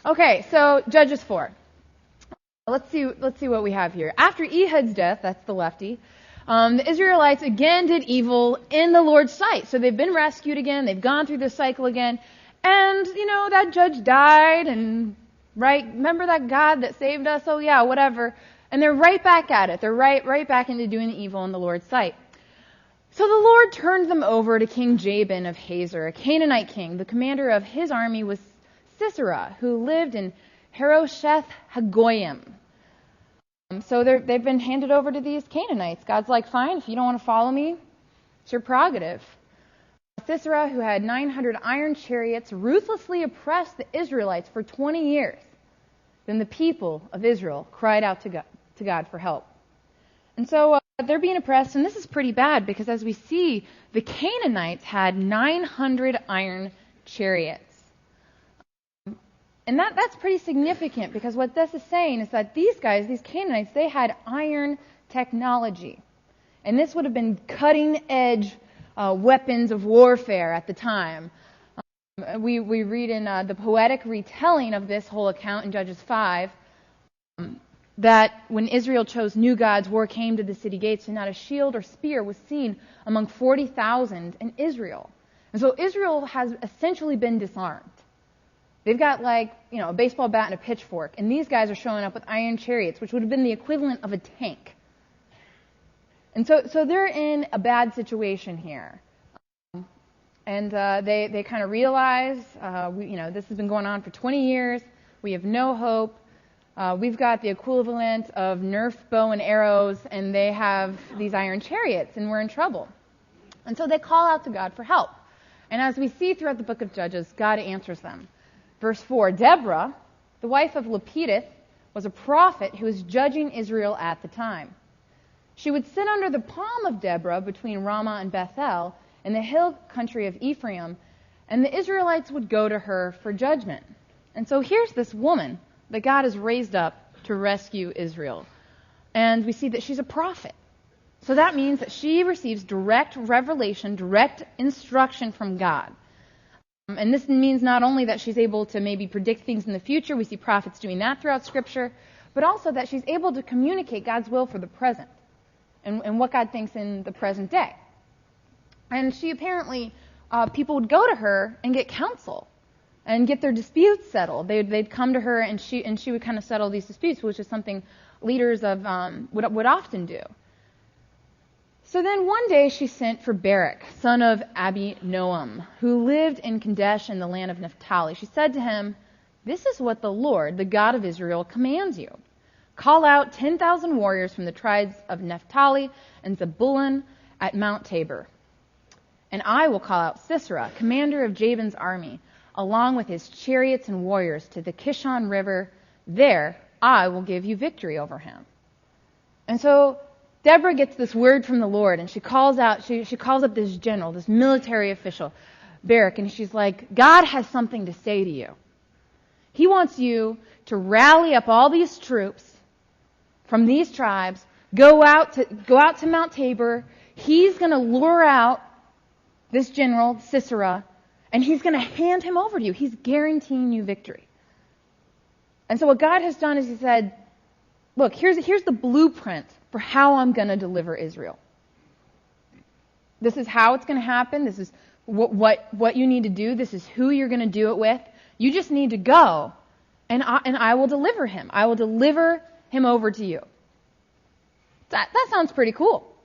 Okay, so Judges 4. Let's see what we have here. After Ehud's death, that's the lefty, the Israelites again did evil in the Lord's sight. So they've been rescued again. They've gone through this cycle again. And, that judge died. And, right, remember that God that saved us? Oh, yeah, whatever. And they're right back at it. They're right back into doing the evil in the Lord's sight. So the Lord turned them over to King Jabin of Hazor, a Canaanite king. The commander of his army was Sisera, who lived in Harosheth Hagoyim. So they've been handed over to these Canaanites. God's like, fine, if you don't want to follow me, it's your prerogative. Sisera, who had 900 iron chariots, ruthlessly oppressed the Israelites for 20 years. Then the people of Israel cried out to God for help. And so they're being oppressed, and this is pretty bad because as we see, the Canaanites had 900 iron chariots. And that's pretty significant because what this is saying is that these guys, these Canaanites, they had iron technology. And this would have been cutting-edge weapons of warfare at the time. We read in the poetic retelling of this whole account in Judges 5 that when Israel chose new gods, war came to the city gates, and not a shield or spear was seen among 40,000 in Israel. And so Israel has essentially been disarmed. They've got a baseball bat and a pitchfork, and these guys are showing up with iron chariots, which would have been the equivalent of a tank. And so they're in a bad situation here. And they kind of realize, this has been going on for 20 years. We have no hope. We've got the equivalent of Nerf bow and arrows, and they have these iron chariots, and we're in trouble. And so they call out to God for help. And as we see throughout the book of Judges, God answers them. Verse 4, Debrah, the wife of Lapidith, was a prophet who was judging Israel at the time. She would sit under the palm of Deborah between Ramah and Bethel in the hill country of Ephraim, and the Israelites would go to her for judgment. And so here's this woman that God has raised up to rescue Israel. And we see that she's a prophet. So that means that she receives direct revelation, direct instruction from God. And this means not only that she's able to maybe predict things in the future, we see prophets doing that throughout Scripture, but also that she's able to communicate God's will for the present and what God thinks in the present day. And she apparently, people would go to her and get counsel and get their disputes settled. They'd come to her and she would kind of settle these disputes, which is something leaders of would often do. So then one day she sent for Barak, son of Abinoam, who lived in Kadesh in the land of Naphtali. She said to him, "This is what the Lord, the God of Israel, commands you. Call out 10,000 warriors from the tribes of Naphtali and Zebulun at Mount Tabor. And I will call out Sisera, commander of Jabin's army, along with his chariots and warriors to the Kishon River. There I will give you victory over him." And so Deborah gets this word from the Lord, and she calls up this general, this military official, Barak, and she's like, God has something to say to you. He wants you to rally up all these troops from these tribes, go out to Mount Tabor. He's going to lure out this general, Sisera, and he's going to hand him over to you. He's guaranteeing you victory. And so what God has done is he said, look, here's the blueprint for how I'm going to deliver Israel. This is how it's going to happen. This is what you need to do. This is who you're going to do it with. You just need to go, and I will deliver him. I will deliver him over to you. That sounds pretty cool.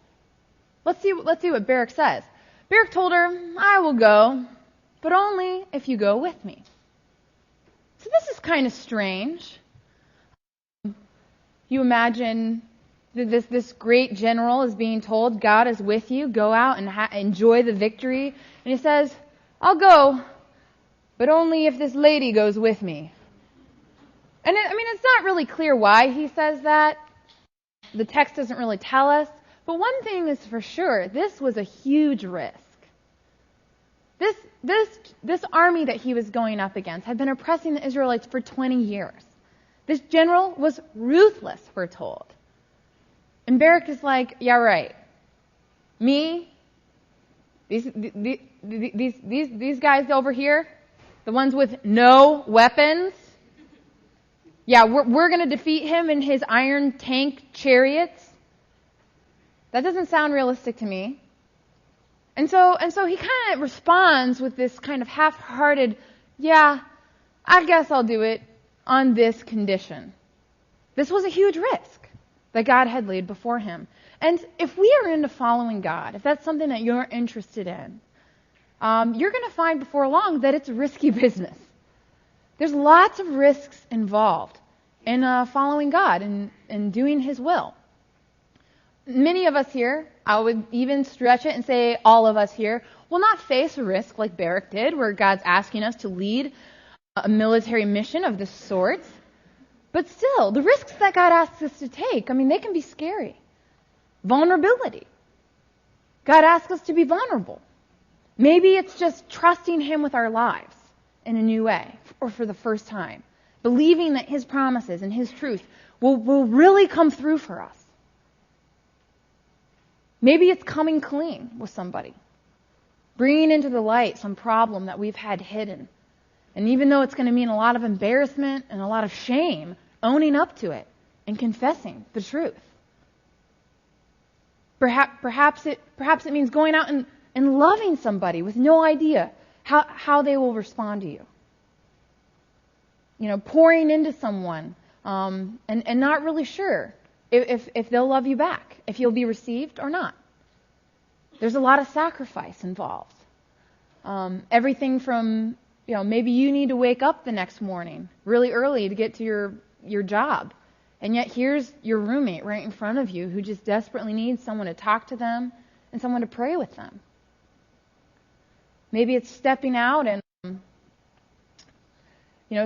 Let's see what Barak says. Barak told her, I will go, but only if you go with me. So this is kind of strange. You imagine this great general is being told, God is with you, go out and enjoy the victory. And he says, I'll go, but only if this lady goes with me. And it's not really clear why he says that. The text doesn't really tell us. But one thing is for sure, this was a huge risk. This army that he was going up against had been oppressing the Israelites for 20 years. This general was ruthless, we're told. And Barak is like, yeah, right. Me, these guys over here, the ones with no weapons, Yeah, we're going to defeat him in his iron tank chariots. That doesn't sound realistic to me. And so he kind of responds with this kind of half-hearted, yeah, I guess I'll do it on this condition. This was a huge risk that God had laid before him. And if we are into following God, if that's something that you're interested in, you're going to find before long that it's a risky business. There's lots of risks involved in following God and doing his will. Many of us here, I would even stretch it and say all of us here, will not face a risk like Barak did, where God's asking us to lead a military mission of this sort. But still, the risks that God asks us to take, they can be scary. Vulnerability. God asks us to be vulnerable. Maybe it's just trusting him with our lives in a new way, or for the first time. Believing that his promises and his truth will really come through for us. Maybe it's coming clean with somebody. Bringing into the light some problem that we've had hidden. And even though it's going to mean a lot of embarrassment and a lot of shame, owning up to it and confessing the truth. Perhaps it means going out and loving somebody with no idea how they will respond to you. Pouring into someone and not really sure if they'll love you back, if you'll be received or not. There's a lot of sacrifice involved. Everything from, maybe you need to wake up the next morning really early to get to your job. And yet here's your roommate right in front of you who just desperately needs someone to talk to them and someone to pray with them. Maybe it's stepping out and,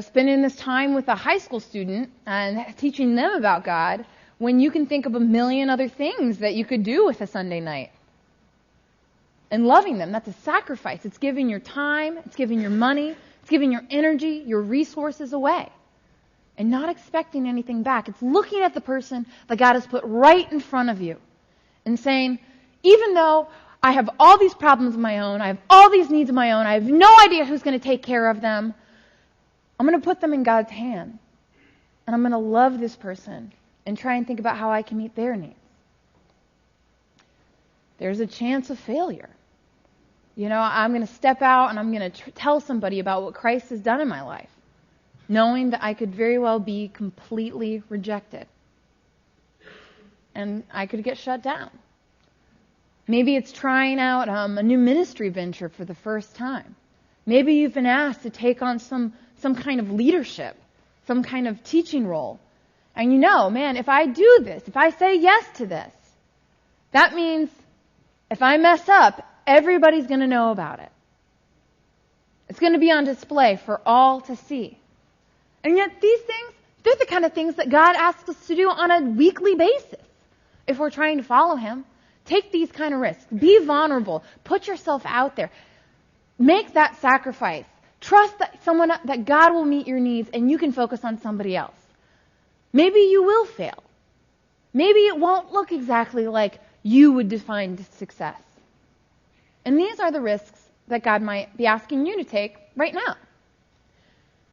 spending this time with a high school student and teaching them about God when you can think of a million other things that you could do with a Sunday night. And loving them, that's a sacrifice. It's giving your time, it's giving your money, it's giving your energy, your resources away. And not expecting anything back. It's looking at the person that God has put right in front of you and saying, even though I have all these problems of my own, I have all these needs of my own, I have no idea who's going to take care of them, I'm going to put them in God's hand. And I'm going to love this person and try and think about how I can meet their needs. There's a chance of failure. I'm going to step out and I'm going to tell somebody about what Christ has done in my life, knowing that I could very well be completely rejected. And I could get shut down. Maybe it's trying out a new ministry venture for the first time. Maybe you've been asked to take on some kind of leadership, some kind of teaching role. And if I do this, if I say yes to this, that means if I mess up, everybody's going to know about it. It's going to be on display for all to see. And yet these things, they're the kind of things that God asks us to do on a weekly basis. If we're trying to follow him, take these kind of risks. Be vulnerable. Put yourself out there. Make that sacrifice. Trust that God will meet your needs and you can focus on somebody else. Maybe you will fail. Maybe it won't look exactly like you would define success. And these are the risks that God might be asking you to take right now.